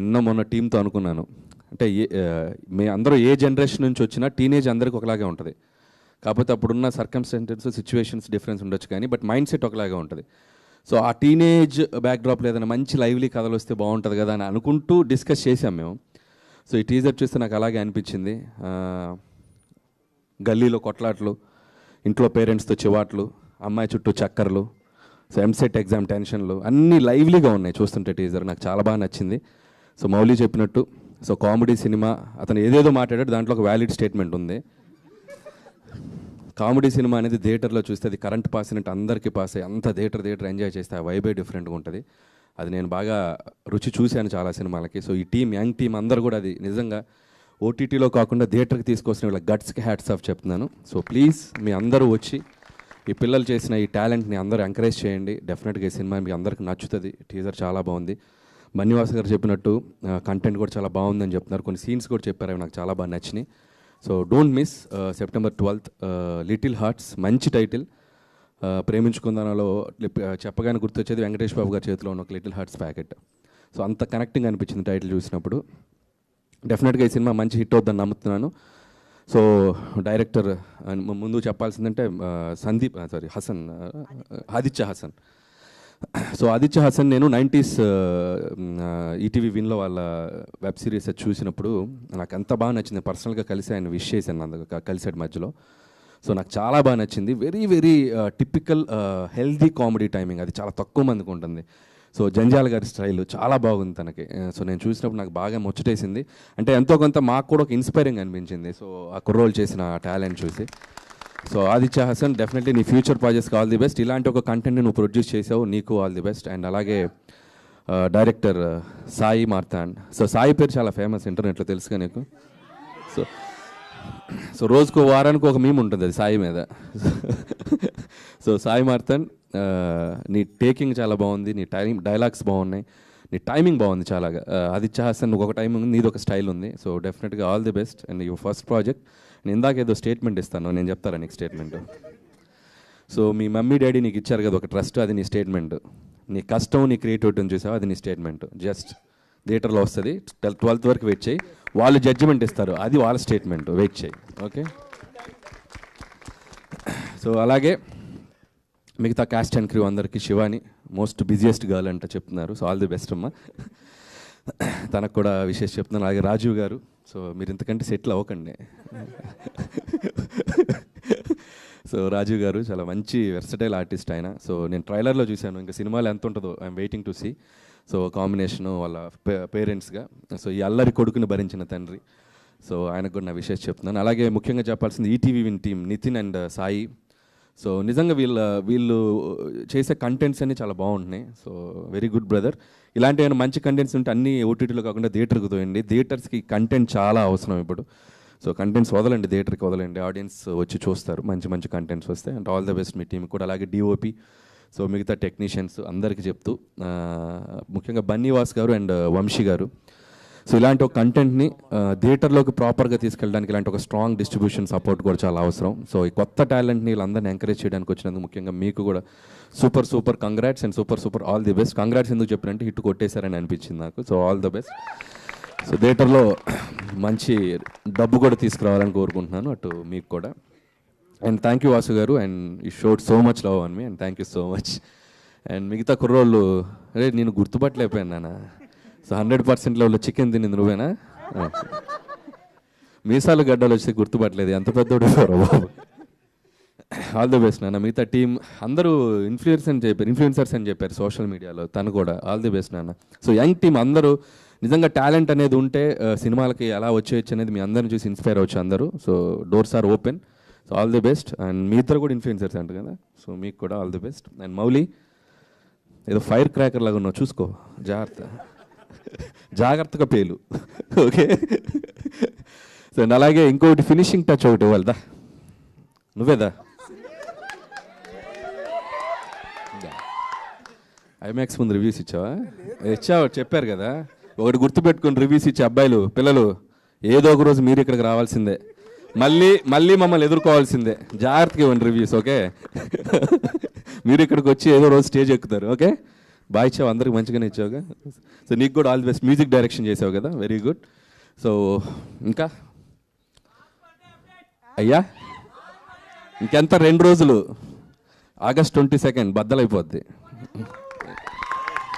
నిన్న మొన్న టీంతో అనుకున్నాను. అంటే మీ అందరూ ఏ జనరేషన్ నుంచి వచ్చినా టీనేజ్ అందరికి ఒకలాగే ఉంటుంది. కాకపోతే అప్పుడున్న సర్కమ్స్టెన్సెస్ సిచ్యువేషన్స్ డిఫరెన్స్ ఉండొచ్చు కానీ బట్ మైండ్ సెట్ ఒకలాగే ఉంటుంది. సో ఆ టీనేజ్ బ్యాక్డ్రాప్లో ఏదైనా మంచి లైవ్లీ కథలు వస్తే బాగుంటుంది కదా అని అనుకుంటూ డిస్కస్ చేసాం మేము. సో ఈ టీజర్ చూస్తే నాకు అలాగే అనిపించింది. గల్లీలో కొట్లాట్లు, ఇంట్లో పేరెంట్స్తో చివాట్లు, అమ్మాయి చుట్టూ చక్కర్లు, సో ఎంసెట్ ఎగ్జామ్ టెన్షన్లు అన్నీ లైవ్లీగా ఉన్నాయి చూస్తుంటే టీజర్. నాకు చాలా బాగా నచ్చింది. సో మౌలి చెప్పినట్టు సో కామెడీ సినిమా, అతను ఏదేదో మాట్లాడాడు, దాంట్లో ఒక వ్యాలిడ్ స్టేట్మెంట్ ఉంది. కామెడీ సినిమా అనేది థియేటర్లో చూస్తే అది కరెంట్ పాస్ అయినట్టు అందరికీ పాస్ అయ్యి అంత థియేటర్ ఎంజాయ్ చేస్తే ఆ వైబే డిఫరెంట్గా ఉంటుంది. అది నేను బాగా రుచి చూశాను చాలా సినిమాలకి. సో ఈ టీం, యంగ్ టీం అందరూ కూడా అది నిజంగా ఓటీటీలో కాకుండా థియేటర్కి తీసుకొచ్చిన వీళ్ళ గట్స్కి హ్యాట్స్ ఆఫ్ చెప్తున్నాను. సో ప్లీజ్ మీ అందరూ వచ్చి ఈ పిల్లలు చేసిన ఈ టాలెంట్ని అందరూ ఎంకరేజ్ చేయండి. డెఫినెట్గా ఈ సినిమా మీకు అందరికీ నచ్చుతుంది. టీజర్ చాలా బాగుంది. బన్నీవాస్ గారు చెప్పినట్టు కంటెంట్ కూడా చాలా బాగుందని చెప్తున్నారు. కొన్ని సీన్స్ కూడా చెప్పారు, అవి నాకు చాలా బాగా నచ్చినాయి. So don't miss September 12th little hearts, మంచి టైటిల్. ప్రేమించుకుందానలో చెప్పగానే గుర్తొచ్చేది వెంకటేష్ బాబు గారి చేతిలో ఉన్న ఒక లిటిల్ హార్ట్స్ ప్యాకెట్. సో అంత కనెక్టింగ్ అనిపించింది టైటిల్ చూసినప్పుడు. డెఫినెట్గా ఈ సినిమా మంచి హిట్ అవుతుందని నమ్ముతున్నాను. సో డైరెక్టర్ ముందు చెప్పాల్సిందంటే హసన్, ఆదిత్య హసన్. సో ఆదిత్య హసన్ నేను 90s ఈటీవీ విన్లో వాళ్ళ వెబ్ సిరీస్ చూసినప్పుడు నాకు ఎంత బాగా నచ్చింది. పర్సనల్గా కలిసి ఆయన విష్ చేశాను, అందుకు కలిసాడు మధ్యలో. సో నాకు చాలా బాగా నచ్చింది. Very very typical healthy comedy timing, అది చాలా తక్కువ మందికి ఉంటుంది. సో జంజాల గారి స్టైల్ చాలా బాగుంది తనకి. సో నేను చూసినప్పుడు నాకు బాగా ముచ్చటేసింది. అంటే ఎంతో కొంత మాకు కూడా ఒక ఇన్స్పైరింగ్ అనిపించింది. సో ఆ కుర్రోళ్ళు చేసిన టాలెంట్ చూసి. సో ఆదిత్య హసన్, డెఫినెట్లీ నీ ఫ్యూచర్ ప్రాజెక్ట్స్కి ఆల్ ది బెస్ట్. ఇలాంటి ఒక కంటెంట్ని నువ్వు ప్రొడ్యూస్ చేసావు, నీకు ఆల్ ది బెస్ట్. అండ్ అలాగే డైరెక్టర్ సాయి మార్తాండ్. సో సాయి పేరు చాలా ఫేమస్ ఇంటర్నెట్లో, తెలుసుగా నీకు. సో రోజుకు వారానికి ఒక మీమ్ ఉంటుంది అది సాయి మీద. సో సాయి మార్తాండ్, నీ టేకింగ్ చాలా బాగుంది, నీ డైలాగ్స్ బాగున్నాయి, నీ టైమింగ్ బాగుంది చాలా. ఆదిత్య హసన్ ఒక టైమింగ్ ఉంది, నీది ఒక స్టైల్ ఉంది. సో డెఫినెట్గా all the best. And your first project. నేను ఇందాక ఏదో స్టేట్మెంట్ ఇస్తాను, నేను చెప్తారా నీకు స్టేట్మెంట్. సో మీ మమ్మీ డాడీ నీకు ఇచ్చారు కదా ఒక ట్రస్ట్, అది నీ స్టేట్మెంట్. నీ కష్టం, నీ క్రియేటివిటీని చూసావు, అది నీ స్టేట్మెంట్. జస్ట్ థియేటర్లో వస్తుంది, 12th వరకు వెయిట్ చేయి, వాళ్ళు జడ్జిమెంట్ ఇస్తారు, అది వాళ్ళ స్టేట్మెంట్, వెయిట్ చేయి. ఓకే. సో అలాగే మిగతా క్యాస్ట్ అండ్ క్రూ అందరికీ, శివాని మోస్ట్ బిజియెస్ట్ గర్ల్ అంట చెప్తున్నారు. సో ఆల్ ది బెస్ట్ అమ్మా, తనకు కూడా విశేష చెప్తున్నాను. అలాగే రాజీవ్ గారు, సో మీరు ఇంతకంటే సెటిల్ అవ్వకండి. సో రాజీవ్ గారు చాలా మంచి వెర్సటైల్ ఆర్టిస్ట్ ఆయన. సో నేను ట్రైలర్లో చూశాను, ఇంకా సినిమాలో ఎంత ఉంటుందో I'm waiting to see. So combination వాళ్ళ పేరెంట్స్గా, సో ఈ అల్లరి కొడుకుని భరించిన తండ్రి. సో ఆయనకు కూడా నా విశేష చెప్తున్నాను. అలాగే ముఖ్యంగా చెప్పాల్సింది ETV win team, Nitin and Sai. So నిజంగా వీళ్ళు చేసే కంటెంట్స్ అన్నీ చాలా బాగుంటున్నాయి. So very good brother. ఇలాంటి ఏమైనా మంచి కంటెంట్స్ ఉంటే అన్నీ ఓటీటీలో కాకుండా థియేటర్కి తోయండి. థియేటర్స్కి కంటెంట్ చాలా అవసరం ఇప్పుడు. సో కంటెంట్స్ వదలండి, థియేటర్కి వదలండి, ఆడియన్స్ వచ్చి చూస్తారు మంచి మంచి కంటెంట్స్ వస్తాయి. And all the best me team కూడా. అలాగే డిఓపి, సో మిగతా టెక్నీషియన్స్ అందరికీ చెప్తూ, ముఖ్యంగా బన్నీవాస్ గారు అండ్ వంశీ గారు. సో ఇలాంటి ఒక కంటెంట్ని థియేటర్లోకి ప్రాపర్గా తీసుకెళ్ళడానికి ఇలాంటి ఒక స్ట్రాంగ్ డిస్ట్రిబ్యూషన్ సపోర్ట్ కూడా చాలా అవసరం. సో ఈ కొత్త టాలెంట్ని వీళ్ళందరినీ ఎంకరేజ్ చేయడానికి వచ్చినందుకు ముఖ్యంగా మీకు కూడా super congrats and super all the best. Congrats ఎందుకు చెప్పారంటే హిట్ కొట్టేశారని అనిపించింది నాకు. So all the best. So థియేటర్లో మంచి డబ్బు కూడా తీసుకురావాలని కోరుకుంటున్నాను, అటు మీకు కూడా. అండ్ థ్యాంక్ యూ వాసు గారు, and you showed so much love on me, and thank you so much. And మిగతా కుర్రోళ్ళు, అరే నేను గుర్తుపట్టలేకపోయాను నాన్న. సో 100% లెవెల్లో చికెన్ తినింది నువ్వేనా? మీసాలు గడ్డలు వచ్చి గుర్తుపట్టలేదు, ఎంత పెద్దోడు బాబు. ఆల్ ది బెస్ట్ నాన్న. మిగతా టీం అందరూ ఇన్ఫ్లుయెన్సర్స్ అని చెప్పారు సోషల్ మీడియాలో, తను కూడా ఆల్ ది బెస్ట్ నాన్న. సో యంగ్ టీం అందరూ నిజంగా టాలెంట్ అనేది ఉంటే సినిమాలకి ఎలా వచ్చేయచ్చు అనేది మీ అందరిని చూసి ఇన్స్పైర్ అవ్వచ్చు అందరూ. So doors are open. So all the best. And మీ ఇద్దరు కూడా ఇన్ఫ్లుయెన్సర్స్ అంట కదా, సో మీకు కూడా all the best. And Mouli, ఏదో ఫైర్ క్రాకర్ లాగా ఉన్నావు, చూసుకో, జాగ్రత్తగా పేలు. ఓకే. సో అలాగే ఇంకొకటి ఫినిషింగ్ టచ్ ఒకటి ఇవ్వాలిదా, నువ్వేదా? ఐమాక్స్ ముందు రివ్యూస్ ఇచ్చావా? చెప్పారు కదా, ఒకటి గుర్తుపెట్టుకుని రివ్యూస్ ఇచ్చే అబ్బాయిలు పిల్లలు ఏదో ఒక రోజు మీరు ఇక్కడికి రావాల్సిందే, మళ్ళీ మమ్మల్ని ఎదుర్కోవాల్సిందే. జాగ్రత్తగా ఇవ్వండి రివ్యూస్. ఓకే. మీరు ఇక్కడికి వచ్చి ఏదో రోజు స్టేజ్ ఎక్కుతారు. ఓకే. బాగా ఇచ్చావు, అందరికి మంచిగానే ఇచ్చావుగా. సో నీకు కూడా all the best. Music direction చేసావు కదా, వెరీ గుడ్. సో ఇంకా అయ్యా ఇంకెంత 2 రోజులు, August 22 బద్దలైపోద్ది.